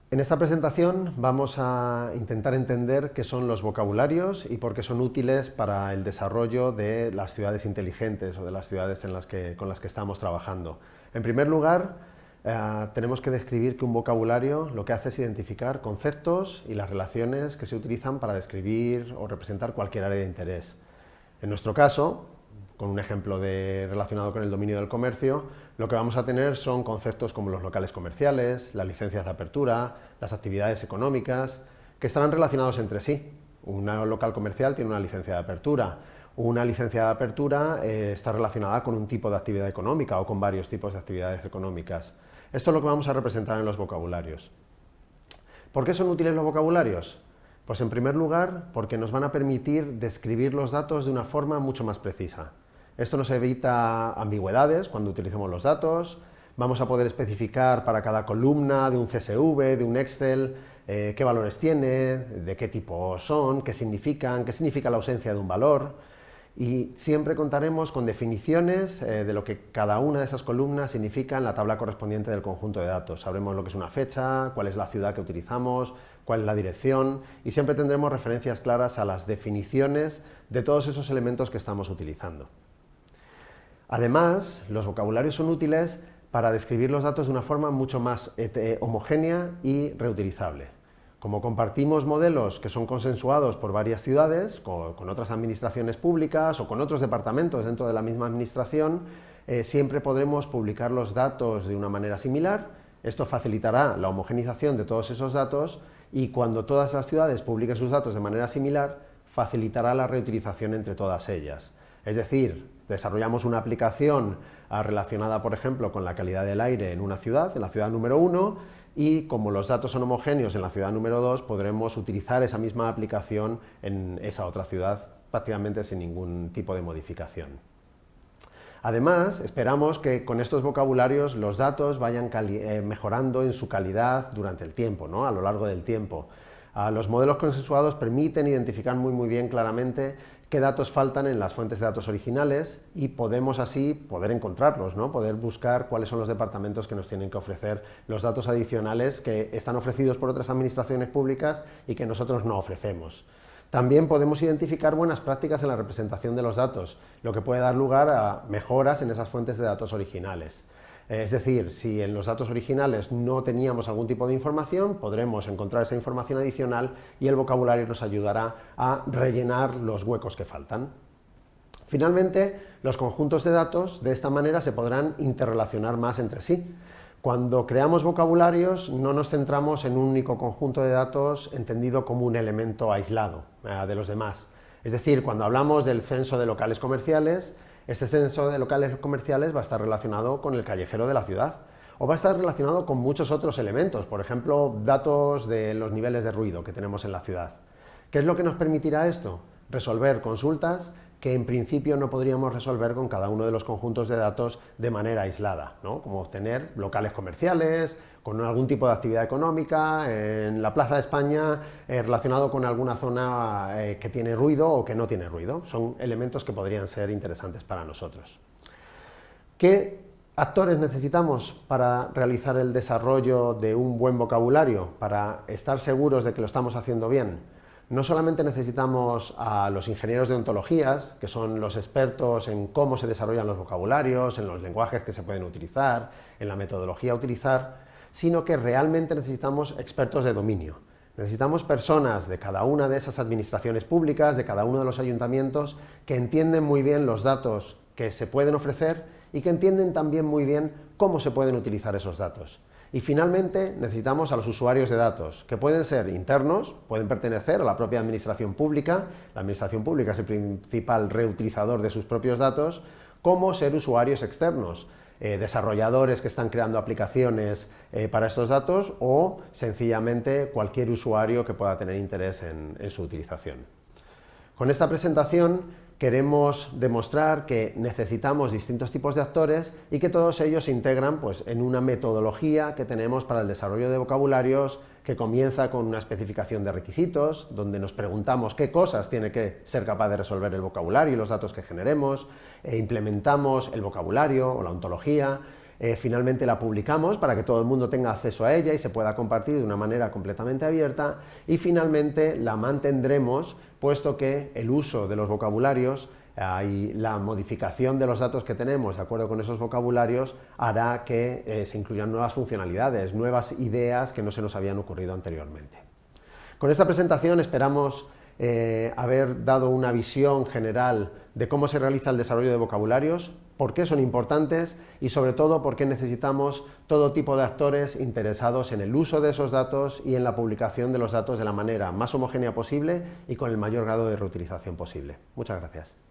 En esta presentación vamos a intentar entender qué son los vocabularios y por qué son útiles para el desarrollo de las ciudades inteligentes o de las ciudades con las que estamos trabajando. En primer lugar, tenemos que describir que un vocabulario lo que hace es identificar conceptos y las relaciones que se utilizan para describir o representar cualquier área de interés. En nuestro caso, con un ejemplo relacionado con el dominio del comercio, lo que vamos a tener son conceptos como los locales comerciales, las licencias de apertura, las actividades económicas, que estarán relacionados entre sí. Un local comercial tiene una licencia de apertura. Una licencia de apertura está relacionada con un tipo de actividad económica o con varios tipos de actividades económicas. Esto es lo que vamos a representar en los vocabularios. ¿Por qué son útiles los vocabularios? Pues en primer lugar, porque nos van a permitir describir los datos de una forma mucho más precisa. Esto nos evita ambigüedades cuando utilicemos los datos, vamos a poder especificar para cada columna de un CSV, de un Excel, qué valores tiene, de qué tipo son, qué significa la ausencia de un valor, y siempre contaremos con definiciones de lo que cada una de esas columnas significa en la tabla correspondiente del conjunto de datos. Sabremos lo que es una fecha, cuál es la ciudad que utilizamos, cuál es la dirección, y siempre tendremos referencias claras a las definiciones de todos esos elementos que estamos utilizando. Además, los vocabularios son útiles para describir los datos de una forma mucho más homogénea y reutilizable. Como compartimos modelos que son consensuados por varias ciudades, con otras administraciones públicas o con otros departamentos dentro de la misma administración, siempre podremos publicar los datos de una manera similar. Esto facilitará la homogeneización de todos esos datos y cuando todas las ciudades publiquen sus datos de manera similar, facilitará la reutilización entre todas ellas. Es decir, desarrollamos una aplicación relacionada, por ejemplo, con la calidad del aire en una ciudad, en la ciudad número 1, y como los datos son homogéneos en la ciudad número 2, podremos utilizar esa misma aplicación en esa otra ciudad prácticamente sin ningún tipo de modificación. Además, esperamos que con estos vocabularios los datos vayan mejorando en su calidad durante el tiempo, ¿no? A lo largo del tiempo. Los modelos consensuados permiten identificar muy bien claramente qué datos faltan en las fuentes de datos originales y podemos así poder encontrarlos, ¿no? Poder buscar cuáles son los departamentos que nos tienen que ofrecer los datos adicionales que están ofrecidos por otras administraciones públicas y que nosotros no ofrecemos. También podemos identificar buenas prácticas en la representación de los datos, lo que puede dar lugar a mejoras en esas fuentes de datos originales. Es decir, si en los datos originales no teníamos algún tipo de información, podremos encontrar esa información adicional y el vocabulario nos ayudará a rellenar los huecos que faltan. Finalmente, los conjuntos de datos de esta manera se podrán interrelacionar más entre sí. Cuando creamos vocabularios no nos centramos en un único conjunto de datos entendido como un elemento aislado de los demás. Es decir, cuando hablamos del censo de locales comerciales, este censo de locales comerciales va a estar relacionado con el callejero de la ciudad o va a estar relacionado con muchos otros elementos, por ejemplo, datos de los niveles de ruido que tenemos en la ciudad. ¿Qué es lo que nos permitirá esto? Resolver consultas que en principio no podríamos resolver con cada uno de los conjuntos de datos de manera aislada, ¿no? Como obtener locales comerciales, con algún tipo de actividad económica, en la Plaza de España relacionado con alguna zona que tiene ruido o que no tiene ruido. Son elementos que podrían ser interesantes para nosotros. ¿Qué actores necesitamos para realizar el desarrollo de un buen vocabulario, para estar seguros de que lo estamos haciendo bien? No solamente necesitamos a los ingenieros de ontologías, que son los expertos en cómo se desarrollan los vocabularios, en los lenguajes que se pueden utilizar, en la metodología a utilizar, sino que realmente necesitamos expertos de dominio. Necesitamos personas de cada una de esas administraciones públicas, de cada uno de los ayuntamientos, que entienden muy bien los datos que se pueden ofrecer y que entienden también muy bien cómo se pueden utilizar esos datos. Y finalmente necesitamos a los usuarios de datos, que pueden ser internos, pueden pertenecer a la propia administración pública, la administración pública es el principal reutilizador de sus propios datos, como ser usuarios externos, desarrolladores que están creando aplicaciones para estos datos o sencillamente cualquier usuario que pueda tener interés en su utilización. Con esta presentación queremos demostrar que necesitamos distintos tipos de actores y que todos ellos se integran pues, en una metodología que tenemos para el desarrollo de vocabularios que comienza con una especificación de requisitos, donde nos preguntamos qué cosas tiene que ser capaz de resolver el vocabulario y los datos que generemos, implementamos el vocabulario o la ontología, finalmente la publicamos para que todo el mundo tenga acceso a ella y se pueda compartir de una manera completamente abierta, y finalmente la mantendremos, puesto que el uso de los vocabularios y la modificación de los datos que tenemos de acuerdo con esos vocabularios hará que se incluyan nuevas funcionalidades, nuevas ideas que no se nos habían ocurrido anteriormente. Con esta presentación esperamos haber dado una visión general de cómo se realiza el desarrollo de vocabularios, por qué son importantes y sobre todo por qué necesitamos todo tipo de actores interesados en el uso de esos datos y en la publicación de los datos de la manera más homogénea posible y con el mayor grado de reutilización posible. Muchas gracias.